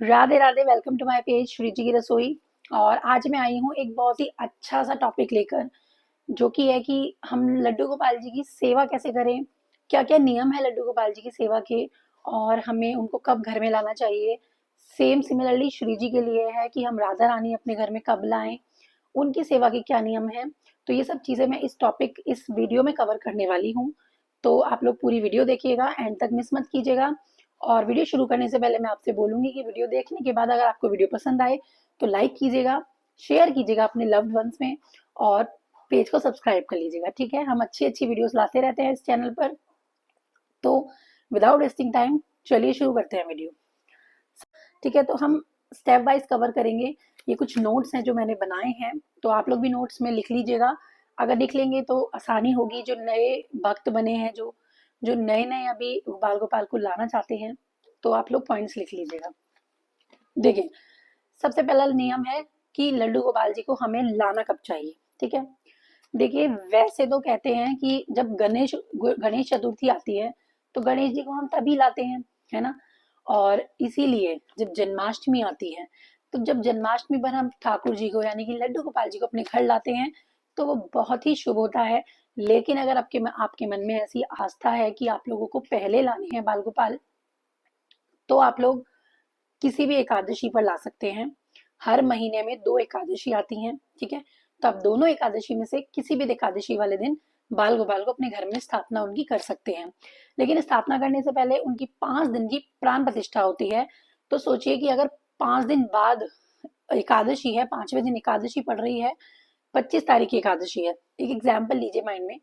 Radhe Radhe. Welcome to my page Shri ji की रसोई। और आज मैं आई हूँ एक बहुत ही अच्छा सा टॉपिक लेकर, जो कि है कि हम लड्डू गोपाल जी की सेवा कैसे करें, क्या क्या नियम है लड्डू गोपाल जी की सेवा के, और हमें उनको कब घर में लाना चाहिए। सेम सिमिलरली श्री जी के लिए है कि हम राधा रानी अपने घर में कब लाएं, उनकी सेवा के क्या नियम है। तो ये सब चीजें मैं इस वीडियो में कवर करने वाली हूँ। तो आप लोग पूरी वीडियो देखिएगा, एंड तक मिस मत कीजिएगा। और वीडियो शुरू करने से पहले मैं आपसे बोलूंगी कि वीडियो देखने के बाद अगर आपको वीडियो पसंद आए तो लाइक कीजिएगा, शेयर कीजिएगा अपने लव्ड वंस में, और पेज को सब्सक्राइब कर लीजिएगा। ठीक है, हम अच्छी अच्छी वीडियोस लाते रहते हैं इस चैनल पर। तो विदाउट वेस्टिंग टाइम चलिए शुरू करते हैं वीडियो। ठीक है, तो हम स्टेप वाइज कवर करेंगे। ये कुछ नोट्स हैं जो मैंने बनाए हैं, तो आप लोग भी नोट्स में लिख लीजिएगा। अगर लिख लेंगे तो आसानी होगी। जो नए भक्त बने हैं, जो जो नए नए अभी बाल गोपाल को लाना चाहते हैं, तो आप लोग पॉइंट्स लिख लीजिएगा। देखिए, सबसे पहला नियम है कि लड्डू गोपाल जी को हमें लाना कब चाहिए। ठीक है, देखिए वैसे तो कहते हैं कि जब गणेश गणेश चतुर्थी आती है तो गणेश जी को हम तभी लाते हैं, है ना। और इसीलिए जब जन्माष्टमी आती है, तो जब जन्माष्टमी पर हम ठाकुर जी को यानी कि लड्डू गोपाल जी को अपने घर लाते हैं, तो वो बहुत ही शुभ होता है। लेकिन अगर आपके मन में ऐसी आस्था है कि आप लोगों को पहले लाने हैं बाल गोपाल, तो आप लोग किसी भी एकादशी पर ला सकते हैं। हर महीने में 2 एकादशी आती हैं, ठीक है। तो आप दोनों एकादशी में से किसी भी एकादशी वाले दिन बाल गोपाल को अपने घर में स्थापना उनकी कर सकते हैं। लेकिन स्थापना करने से पहले उनकी 5 दिन की प्राण प्रतिष्ठा होती है। तो सोचिए कि अगर 5 दिन बाद एकादशी है, 5वें दिन एकादशी पड़ रही है, 25 तारीख की एकादशी है, एक एग्जाम्पल लीजिए माइंड में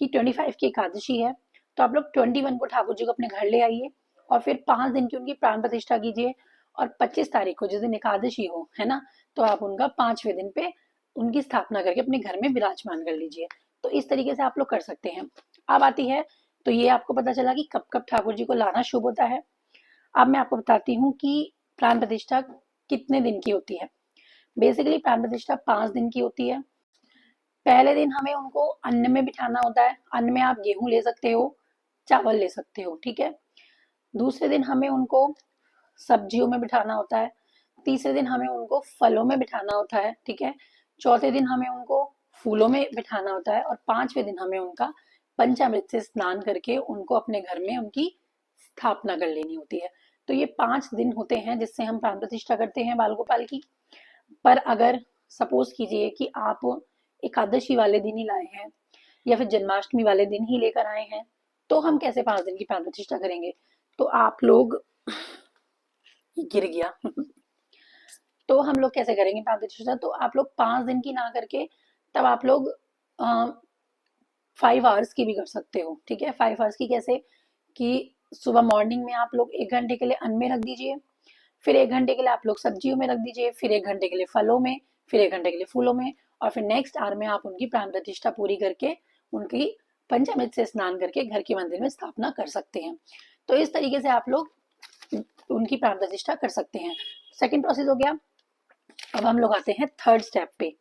कि 25 की एकादशी है, तो आप लोग 21 को ठाकुर जी को अपने घर ले आइए, और फिर 5 दिन की उनकी प्राण प्रतिष्ठा कीजिए। और 25 तारीख को जिस दिन एकादशी हो, है ना, तो आप उनका 5वें दिन पे उनकी स्थापना करके अपने घर में विराजमान कर लीजिए। तो इस तरीके से आप लोग कर सकते हैं। अब आती है, तो ये आपको पता चला कि कब कब ठाकुर जी को लाना शुभ होता है। अब मैं आपको बताती हूँ कि प्राण प्रतिष्ठा कितने दिन की होती है। बेसिकली प्राण प्रतिष्ठा 5 दिन की होती है। पहले दिन हमें उनको अन्न में बिठाना होता है। अन्न में आप गेहूं ले सकते हो, चावल ले सकते हो, ठीक है। दूसरे दिन हमें उनको सब्जियों में बिठाना होता है। तीसरे दिन हमें उनको फलों में बिठाना होता है, ठीक है। चौथे दिन हमें उनको फूलों में बिठाना होता है, और 5वें दिन हमें उनका पंचामृत से स्नान करके उनको अपने घर में उनकी स्थापना कर लेनी होती है। तो ये 5 दिन होते हैं जिससे हम प्राण प्रतिष्ठा करते हैं बाल गोपाल की। पर अगर सपोज कीजिए कि आप एकादशी वाले दिन ही लाए हैं, या फिर जन्माष्टमी वाले दिन ही लेकर आए हैं, तो हम कैसे 5 दिन की प्राण प्रतिष्ठा करेंगे। तो आप लोग, गिर गया तो हम लोग कैसे करेंगे प्राण प्रतिष्ठा। तो आप लोग 5 दिन की ना करके तब आप लोग 5 आवर्स की भी कर सकते हो, ठीक है। 5 आवर्स की कैसे, कि सुबह मॉर्निंग में आप लोग 1 घंटे के लिए अन्न में रख दीजिए, फिर 1 घंटे के लिए आप लोग सब्जियों में रख दीजिए, फिर 1 घंटे के लिए फलों में, फिर 1 घंटे के लिए फूलों में, और फिर नेक्स्ट आवर में आप उनकी प्राण प्रतिष्ठा पूरी करके उनकी पंचामृत से स्नान करके घर के मंदिर में स्थापना कर सकते हैं। तो इस तरीके से आप लोग उनकी प्राण प्रतिष्ठा कर सकते हैं। सेकेंड प्रोसेस हो गया। अब हम लोग आते हैं थर्ड स्टेप पे।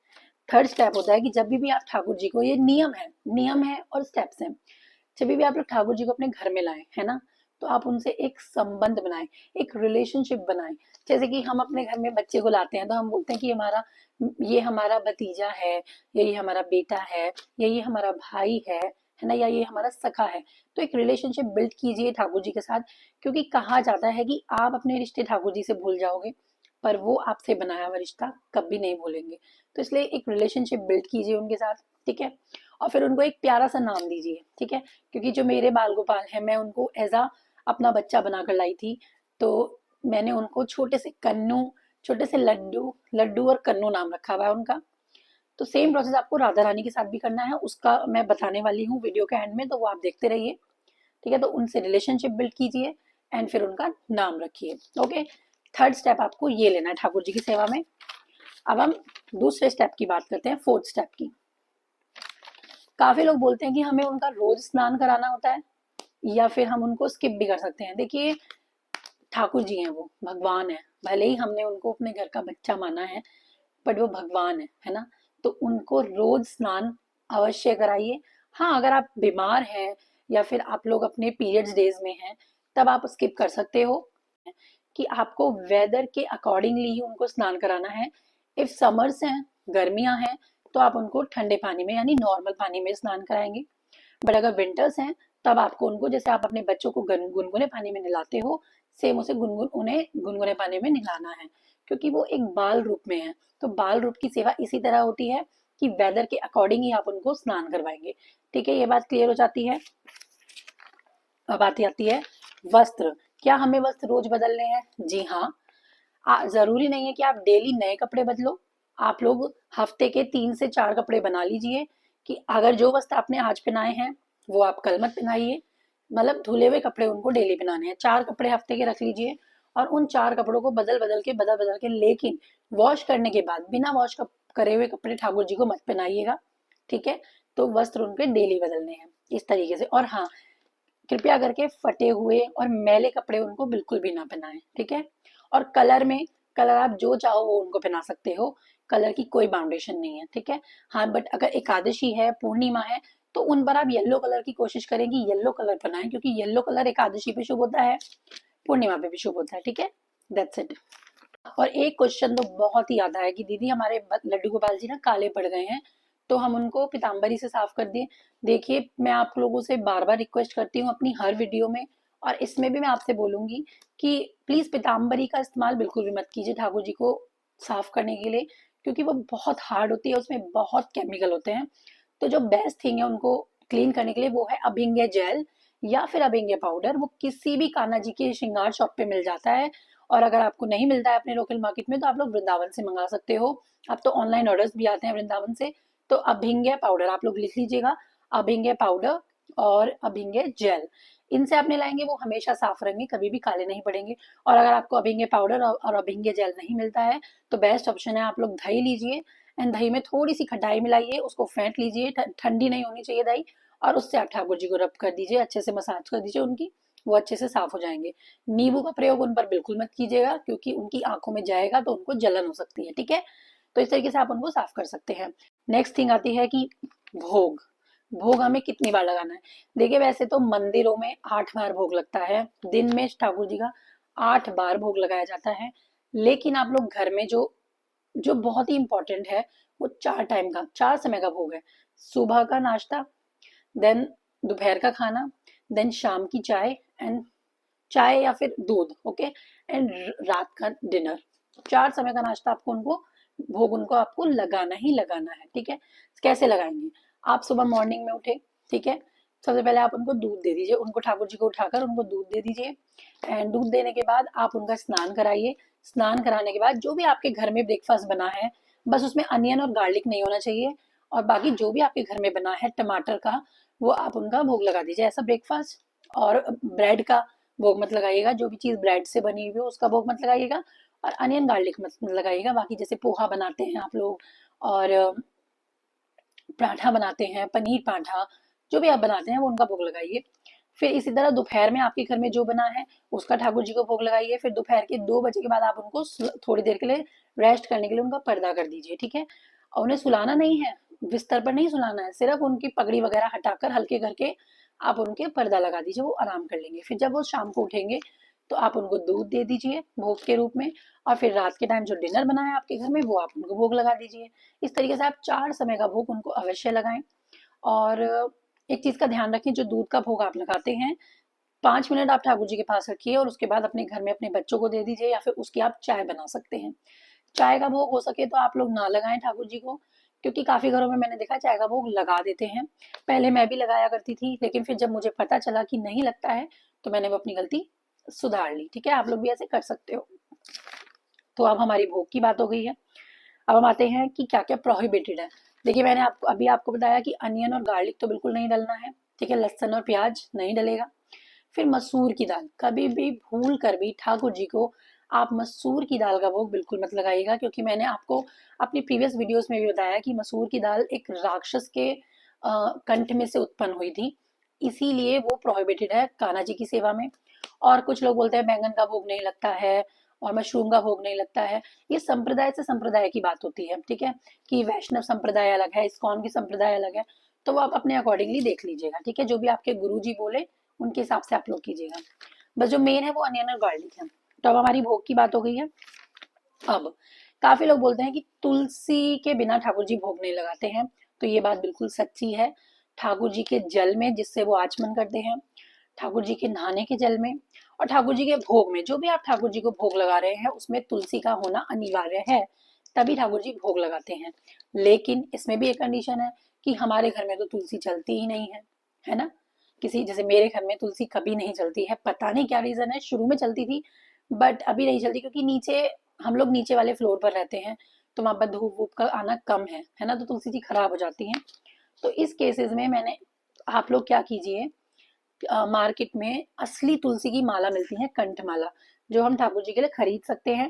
थर्ड स्टेप होता है कि जब भी आप ठाकुर जी को, ये नियम है और स्टेप्स हैं, जब भी आप लोग ठाकुर जी को अपने घर में लाएं, है ना, तो आप उनसे एक संबंध बनाएं, एक रिलेशनशिप बनाएं। जैसे कि हम अपने घर में बच्चे को लाते हैं तो हम बोलते हैं कि ये हमारा भतीजा है, या ये हमारा बेटा है, या ये हमारा भाई है ना, या ये हमारा सखा है। तो एक रिलेशनशिप बिल्ड कीजिए ठाकुर जी के साथ, क्योंकि कहा जाता है कि आप अपने रिश्ते ठाकुर जी से भूल जाओगे, पर वो आपसे बनाया हुआ रिश्ता कभी नहीं भूलेंगे। तो इसलिए एक रिलेशनशिप बिल्ड कीजिए उनके साथ, ठीक है। और फिर उनको एक प्यारा सा नाम दीजिए, ठीक है। क्योंकि जो मेरे बाल गोपाल है, मैं उनको एज आ अपना बच्चा बनाकर लाई थी। तो मैंने उनको छोटे से कन्नू, छोटे से लड्डू लड्डू और कन्नू नाम रखा हुआ है उनका। तो सेम प्रोसेस आपको राधा रानी के साथ भी करना है, उसका मैं बताने वाली हूँ वीडियो के एंड में, तो वो आप देखते रहिए, ठीक है। तो उनसे रिलेशनशिप बिल्ड कीजिए, एंड फिर उनका नाम रखिए। ओके, थर्ड स्टेप आपको ये लेना है ठाकुर जी की सेवा में। अब हम दूसरे स्टेप की बात करते हैं, फोर्थ स्टेप की। काफी लोग बोलते हैं कि हमें उनका रोज स्नान कराना होता है, या फिर हम उनको स्किप भी कर सकते हैं। देखिए, ठाकुर जी हैं, वो भगवान है। भले ही हमने उनको अपने घर का बच्चा माना है, बट वो भगवान है ना। तो उनको रोज स्नान अवश्य कराइए। हाँ, अगर आप बीमार हैं या फिर आप लोग अपने पीरियड्स डेज में हैं, तब आप स्किप कर सकते हो। कि आपको वेदर के अकॉर्डिंगली ही उनको स्नान कराना है। इफ समर्स हैं, गर्मियां हैं, तो आप उनको ठंडे पानी में यानी नॉर्मल पानी में स्नान कराएंगे। बट अगर विंटर्स हैं, तब आपको उनको, जैसे आप अपने बच्चों को गुनगुने पानी में नहलाते हो, सेम उसे उन्हें गुनगुने पानी में नहलाना है, क्योंकि वो एक बाल रूप में है। तो बाल रूप की सेवा इसी तरह होती है कि वेदर के अकॉर्डिंग ही आप उनको स्नान करवाएंगे। ठीक है, ये बात क्लियर हो जाती है। अब आती है वस्त्र। क्या हमें वस्त्र रोज बदलने हैं? जी हाँ। जरूरी नहीं है कि आप डेली नए कपड़े बदलो। आप लोग हफ्ते के 3 से 4 कपड़े बना लीजिए कि अगर जो वस्त्र आपने आज पहनाए हैं वो आप कल मत पहनाइए। मतलब धुले हुए कपड़े उनको डेली पहनाने हैं। 4 कपड़े हफ्ते के रख लीजिए और उन 4 कपड़ों को बदल बदल के लेकिन वॉश करने के बाद बिना वॉश करे हुए कपड़े ठाकुर जी को मत पहनाइएगा। ठीक है, तो वस्त्र उनके डेली बदलने हैं इस तरीके से। और हाँ, कृपया करके फटे हुए और मैले कपड़े उनको बिल्कुल भी ना पहनाएं। ठीक है, और कलर आप जो चाहो वो उनको पहना सकते हो। कलर की कोई बाउंडेशन नहीं है। ठीक है, हाँ, बट अगर एकादशी है, पूर्णिमा है, तो उन पर आप येलो कलर की कोशिश करें कि येलो कलर पहनाएं, क्योंकि येलो कलर एकादशी पे शुभ होता है, पूर्णिमा पे भी शुभ होता है। ठीक है, दैट्स इट। और एक क्वेश्चन तो बहुत ही आता है कि दीदी हमारे लड्डू गोपाल जी ना काले पड़ गए हैं, तो हम उनको पीताम्बरी से साफ कर दें। देखिए, मैं आप लोगों से बार बार रिक्वेस्ट करती हूँ अपनी हर वीडियो में, और इसमें भी मैं आपसे बोलूंगी कि प्लीज पीताम्बरी का इस्तेमाल बिल्कुल भी मत कीजिए ठाकुर जी को साफ करने के लिए, क्योंकि वो बहुत हार्ड होती है, उसमें बहुत केमिकल होते हैं। तो जो बेस्ट थिंग है उनको क्लीन करने के लिए वो है अभिंग्य जेल या फिर अभिंग्य पाउडर। वो किसी भी कान्हा जी के श्रृंगार शॉप पे मिल जाता है, और अगर आपको नहीं मिलता है अपने लोकल मार्केट में तो आप लोग वृंदावन से मंगा सकते हो। अब तो ऑनलाइन ऑर्डर्स भी आते हैं वृंदावन से। तो अभिंग्य पाउडर आप लोग लिख लीजिएगा, अभिंग्य पाउडर और अभिंग्य जेल, इनसे आपने लाएंगे वो हमेशा साफ रहेंगे, कभी भी काले नहीं पड़ेंगे। और अगर आपको अभिंग्य पाउडर और अभिंग्य जेल नहीं मिलता है तो बेस्ट ऑप्शन है आप लोग दही लीजिए, एंड दही में थोड़ी सी खटाई मिलाइए, उसको फेंट लीजिए, ठंडी नहीं होनी चाहिए दही, और उससे आप ठाकुर जी को रब कर दीजिए, अच्छे से मसाज कर दीजिए उनकी, वो अच्छे से साफ हो जाएंगे। नींबू का प्रयोग उन पर बिल्कुल मत कीजिएगा, क्योंकि उनकी आंखों में जाएगा तो उनको जलन हो सकती है। ठीक है, तो इस तरीके से आप उनको साफ कर सकते हैं। नेक्स्ट थिंग आती है कि भोग। भोग हमें कितनी बार लगाना है? देखिए, वैसे तो मंदिरों में 8 बार भोग लगता है, दिन में ठाकुर जी का 8 बार भोग लगाया जाता है। लेकिन आप लोग घर में जो जो बहुत ही इंपॉर्टेंट है, वो 4 टाइम का, 4 समय का भोग है। सुबह का नाश्ता, देन दोपहर का खाना, देन शाम की चाय, एंड चाय या फिर दूध, ओके, एंड रात का डिनर। 4 समय का नाश्ता आपको उनको, भोग उनको आपको लगाना ही लगाना है। ठीक है, कैसे लगाएंगे? आप सुबह मॉर्निंग में उठे, ठीक है, सबसे पहले आप उनको दूध दे दीजिए, उनको ठाकुर जी को उठाकर उनको दूध दे दीजिए, एंड दूध देने के बाद आप उनका स्नान कराइए। स्नान कराने के बाद जो भी आपके घर में ब्रेकफास्ट बना है, बस उसमें अनियन और गार्लिक नहीं होना चाहिए, और बाकी जो भी आपके घर में बना है टमाटर का, वो आप उनका भोग लगा दीजिए, ऐसा ब्रेकफास्ट। और ब्रेड का भोग मत लगाइएगा, जो भी चीज ब्रेड से बनी हुई हो उसका भोग मत लगाइएगा, और अनियन गार्लिक मत लगाइएगा। बाकी जैसे पोहा बनाते हैं आप लोग, और पराठा बनाते हैं, पनीर पराठा, जो भी आप बनाते हैं वो उनका भोग लगाइए। फिर इसी तरह दोपहर में आपके घर में जो बना है उसका ठाकुर जी को भोग लगाइए। फिर दोपहर के 2 बजे के बाद आप उनको थोड़ी देर के लिए रेस्ट करने के लिए उनका पर्दा कर दीजिए। ठीक है, और उन्हें सुलाना नहीं है, बिस्तर पर नहीं सुलाना है, सिर्फ उनकी पगड़ी वगैरह हटाकर हल्के करके आप उनके पर्दा लगा दीजिए, वो आराम कर लेंगे। फिर जब वो शाम को उठेंगे तो आप उनको दूध दे दीजिए भोग के रूप में, और फिर रात के टाइम जो डिनर बना है आपके घर में वो आप उनको भोग लगा दीजिए। इस तरीके से आप 4 समय का भोग उनको अवश्य लगाएं। और एक चीज का ध्यान रखें, जो दूध का भोग आप लगाते हैं, 5 मिनट आप ठाकुर जी के पास रखिए और उसके बाद अपने घर में अपने बच्चों को दे दीजिए, या फिर उसकी आप चाय बना सकते हैं। चाय का भोग हो सके तो आप लोग ना लगाएं ठाकुर जी को, क्योंकि काफी घरों में मैंने देखा चाय का भोग लगा देते हैं। पहले मैं भी लगाया करती थी, लेकिन फिर जब मुझे पता चला कि नहीं लगता है तो मैंने वो अपनी गलती सुधार ली। ठीक है, आप लोग भी ऐसे कर सकते हो। तो अब हमारी भोग की बात हो गई है। अब हम आते हैं कि क्या क्या प्रोहिबिटेड है। देखिए, मैंने आपको बताया कि अनियन और गार्लिक तो बिल्कुल नहीं डलना है। ठीक है, लहसुन और प्याज नहीं डलेगा। फिर मसूर की दाल, कभी भी भूल कर भी ठाकुर जी को आप मसूर की दाल का भोग बिल्कुल मत लगाइएगा, क्योंकि मैंने आपको अपनी प्रीवियस वीडियोस में भी बताया कि मसूर की दाल एक राक्षस के कंठ में से उत्पन्न हुई थी, इसीलिए वो प्रोहिबिटेड है कान्हा जी की सेवा में। और कुछ लोग बोलते हैं बैंगन का भोग नहीं लगता है और मशरूम का भोग नहीं लगता है। ये संप्रदाय से संप्रदाय की बात होती है। ठीक है, कि वैष्णव संप्रदाय अलग है, इस्कॉन की संप्रदाय अलग है, तो वो आप अपने अकॉर्डिंगली देख लीजिएगा। ठीक है, जो भी आपके गुरु जी बोले उनके हिसाब से आप लोग कीजिएगा। बस जो मेन है वो अनियन और गार्लिक है। तो अब हमारी भोग की बात हो गई है। अब काफी लोग बोलते हैं कि तुलसी के बिना ठाकुर जी भोग नहीं लगाते हैं, तो ये बात बिल्कुल सच्ची है। ठाकुर जी के जल में जिससे वो आचमन करते हैं, ठाकुर जी के नहाने के जल में, और ठाकुर जी के भोग में, जो भी आप ठाकुर जी को भोग लगा रहे हैं उसमें तुलसी का होना अनिवार्य है, तभी ठाकुर जी भोग लगाते हैं। लेकिन इसमें भी एक कंडीशन है कि हमारे घर में तो तुलसी चलती ही नहीं है ना। किसी जैसे मेरे घर में तुलसी कभी नहीं चलती है, पता नहीं क्या रीजन है, शुरू में चलती थी बट अभी नहीं चलती, क्योंकि नीचे हम लोग नीचे वाले फ्लोर पर रहते हैं, तो वहां पर धूप वूप का आना कम है ना, तो तुलसी जी खराब हो जाती हैं। तो इस केसेस में मैंने, आप लोग क्या कीजिए, मार्केट में असली तुलसी की माला मिलती है, कंठ माला, जो हम ठाकुर जी के लिए खरीद सकते हैं,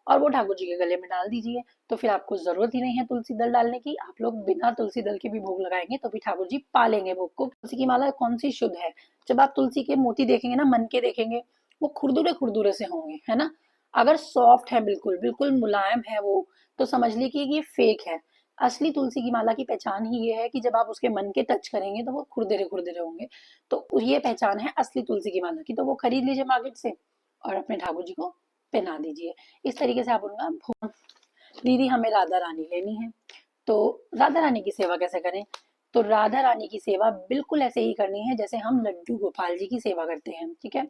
और वो ठाकुर जी के गले में डाल दीजिए। तो फिर आपको जरूरत ही नहीं है तुलसी दल डालने की, आप लोग बिना तुलसी दल के भी भोग लगाएंगे तो भी ठाकुर जी पालेंगे भोग को। तुलसी की माला कौन सी शुद्ध है, जब आप तुलसी के मोती देखेंगे ना, मन के देखेंगे, वो खुरदुरे खुरदुरे से होंगे, है ना। अगर सॉफ्ट है, बिल्कुल बिल्कुल मुलायम है वो, तो समझ लीजिए कि ये फेक है। असली तुलसी की माला की पहचान ही ये है कि जब आप उसके मन के टच करेंगे तो वो खुरदरे खुरदरे होंगे। तो ये पहचान है असली तुलसी की माला की, तो वो खरीद लीजिए मार्केट से और अपने ठाकुर जी को पहना दीजिए। इस तरीके से आप उनका भोग। दीदी हमें राधा रानी लेनी है, तो राधा रानी की सेवा कैसे करें। तो राधा रानी की सेवा बिल्कुल ऐसे ही करनी है जैसे हम लड्डू गोपाल जी की सेवा करते हैं, ठीक है।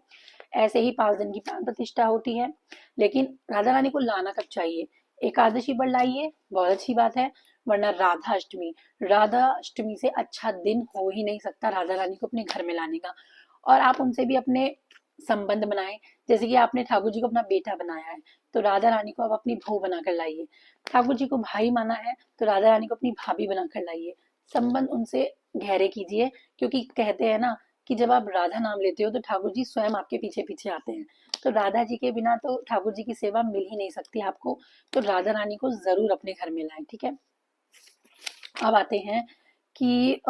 ऐसे ही 5 दिन की प्राण प्रतिष्ठा होती है। लेकिन राधा रानी को लाना कब चाहिए, एकादशी पर लाइए, बहुत अच्छी बात है, वरना राधा अष्टमी, राधा अष्टमी से अच्छा दिन हो ही नहीं सकता राधा रानी को अपने घर में लाने का। और आप उनसे भी अपने संबंध बनाएं, जैसे कि आपने ठाकुर जी को अपना बेटा बनाया है, तो राधा रानी को आप अपनी बहू बनाकर लाइए। ठाकुर जी को भाई माना है, तो राधा रानी को अपनी भाभी बनाकर लाइए। संबंध उनसे गहरे कीजिए, क्योंकि कहते हैं ना कि जब आप राधा नाम लेते हो तो ठाकुर जी स्वयं आपके पीछे पीछे आते हैं। तो राधा जी के बिना तो ठाकुर जी की सेवा मिल ही नहीं सकती आपको। तो राधा रानी को जरूर अपने घर में लाएं, ठीक है। अब आते हैं कि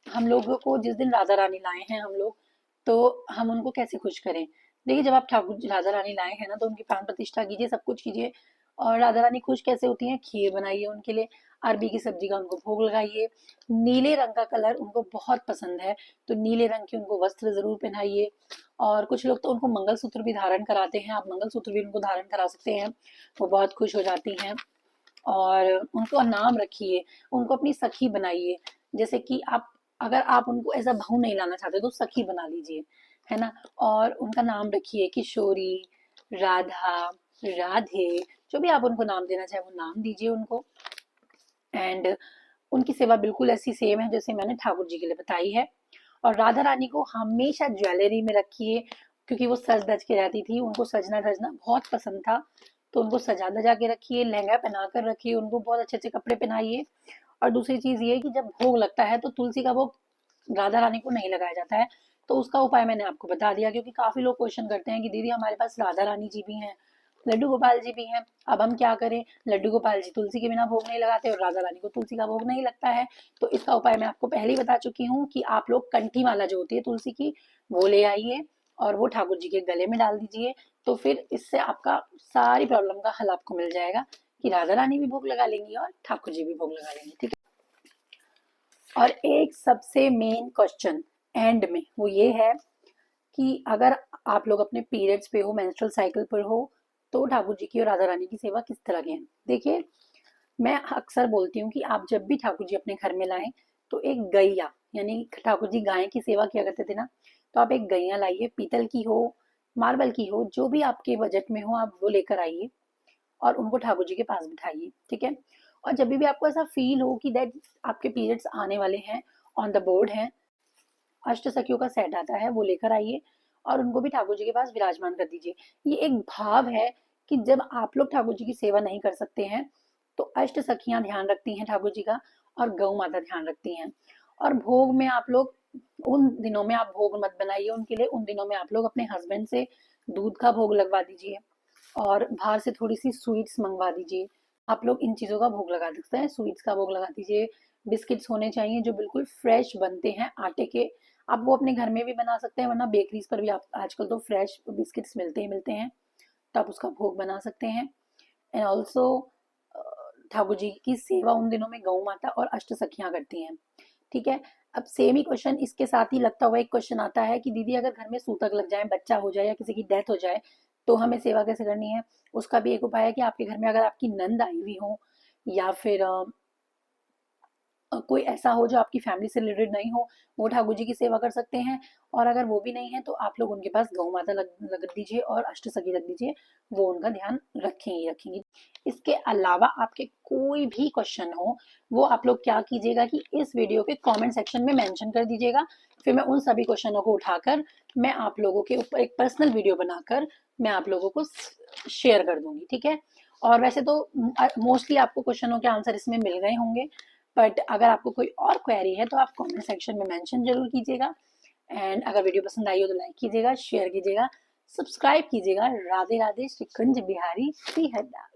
हम लोगों को जिस दिन राधा रानी लाए हैं हम लोग, तो हम उनको कैसे खुश करें। देखिए, जब आप ठाकुर राधा रानी लाए हैं ना, तो उनकी प्राण प्रतिष्ठा कीजिए, सब कुछ कीजिए। और राधा रानी खुश कैसे होती हैं, खीर बनाइए उनके लिए, अरबी की सब्जी का उनको भोग लगाइए। नीले रंग का कलर उनको बहुत पसंद है, तो नीले रंग के उनको वस्त्र जरूर पहनाइए। और कुछ लोग तो उनको मंगलसूत्र भी धारण कराते हैं, आप मंगलसूत्र भी उनको धारण करा सकते हैं, वो बहुत खुश हो जाती हैं। और उनको नाम रखिए, उनको अपनी सखी बनाइए। जैसे कि आप, अगर आप उनको ऐसा बहू नहीं लाना चाहते तो सखी बना लीजिए, है ना। और उनका नाम रखिए, किशोरी, राधा, राधे, जो भी आप उनको नाम देना चाहे वो नाम दीजिए उनको। एंड उनकी सेवा बिल्कुल ऐसी सेम है जैसे मैंने ठाकुर जी के लिए बताई है। और राधा रानी को हमेशा ज्वेलरी में रखिए, क्योंकि वो सज धज के रहती थी, उनको सजना धजना बहुत पसंद था। तो उनको सजा धजा के रखिए, लहंगा पहना कर रखिए, उनको बहुत अच्छे अच्छे कपड़े पहनाइए। और दूसरी चीज ये कि जब भोग लगता है तो तुलसी का भोग राधा रानी को नहीं लगाया जाता है। तो उसका उपाय मैंने आपको बता दिया, क्योंकि काफी लोग क्वेश्चन करते हैं कि दीदी हमारे पास राधा रानी जी भी हैं, लड्डू गोपाल जी भी हैं, अब हम क्या करें। लड्डू गोपाल जी तुलसी के बिना भोग नहीं लगाते और राधा रानी को तुलसी का भोग नहीं लगता है। तो इसका उपाय मैं आपको पहले ही बता चुकी हूँ कि आप लोग कंठी माला जो होती है तुलसी की, वो ले आइए और वो ठाकुर जी के गले में डाल दीजिए। तो फिर इससे आपका सारी प्रॉब्लम का हल आपको मिल जाएगा, कि राधा रानी भी भोग लगा लेंगी और ठाकुर जी भी भोग लगा लेंगे, ठीक है। और एक सबसे मेन क्वेश्चन एंड में वो ये है कि अगर आप लोग अपने पीरियड्स पे हो, मेंस्ट्रुअल साइकिल पर हो, तो ठाकुर जी की और राधा रानी की सेवा किस तरह की है। देखिए, मैं अक्सर बोलती हूँ कि आप जब भी ठाकुर जी अपने घर में लाएं, तो एक गैया, यानी ठाकुर जी गाय की सेवा किया करते थे ना, तो आप एक गैया लाइए, पीतल की हो, मार्बल की हो, जो भी आपके बजट में हो आप वो लेकर आइए और उनको ठाकुर जी के पास बिठाइए, ठीक है। और जब भी आपको ऐसा फील हो कि दैट आपके पीरियड्स आने वाले हैं, ऑन द बोर्ड हैं, अष्ट सखियों का सेट आता है, वो लेकर आइए और उनको भी ठाकुर जी के पास विराजमान कर दीजिए। ये एक भाव है कि जब आप लोग ठाकुर जी की सेवा नहीं कर सकते हैं, तो अष्ट सखियां ध्यान रखती हैं ठाकुर जी का, और गौ माता ध्यान रखती हैं। और भोग में आप लोग, उन दिनों में आप भोग मत बनाइए उनके लिए, उन दिनों में आप लोग अपने हस्बैंड से दूध का भोग लगवा दीजिए और बाहर से थोड़ी सी स्वीट्स मंगवा दीजिए। आप लोग इन चीजों का भोग लगा सकते हैं, स्वीट्स का भोग लगा दीजिए। बिस्किट्स होने चाहिए जो बिल्कुल फ्रेश बनते हैं आटे के, आप वो अपने घर में भी बना सकते हैं, वरना बेकरीज पर भी आप आजकल तो फ्रेश बिस्किट्स मिलते हैं, तो आप उसका भोग बना सकते हैं। एंड ऑल्सो ठाकुर जी की सेवा उन दिनों में गौ माता और अष्ट सखियां करती हैं, ठीक है। अब सेम ही क्वेश्चन इसके साथ ही लगता हुआ एक क्वेश्चन आता है कि दीदी अगर घर में सूतक लग जाए, बच्चा हो जाए या किसी की डेथ हो जाए तो हमें सेवा कैसे करनी है? उसका भी एक उपाय है कि आपके घर में अगर आपकी नंद आई हुई हो या फिर कोई ऐसा हो जो आपकी फैमिली से रिलेटेड नहीं हो, वो ठाकुर जी की सेवा कर सकते हैं। और अगर वो भी नहीं है तो आप लोग उनके पास गौ माता लग दीजिए और अष्टसखी रख दीजिए, वो उनका ध्यान रखेंगी रखेंगी। इसके अलावा आपके कोई भी क्वेश्चन हो, वो आप लोग क्या कीजिएगा कि इस वीडियो के कमेंट सेक्शन में मेंशन कर दीजिएगा। फिर मैं उन सभी क्वेश्चनों को उठाकर मैं आप लोगों के ऊपर एक पर्सनल वीडियो बनाकर मैं आप लोगों को शेयर कर दूंगी, ठीक है? और वैसे तो मोस्टली आपको क्वेश्चनों के आंसर इसमें मिल गए होंगे, बट अगर आपको कोई और क्वेरी है तो आप कमेंट सेक्शन में मेंशन जरूर कीजिएगा। एंड अगर वीडियो पसंद आई हो तो लाइक कीजिएगा, शेयर कीजिएगा, सब्सक्राइब कीजिएगा। राधे राधे, श्री कुंज बिहारी, श्री हरदास।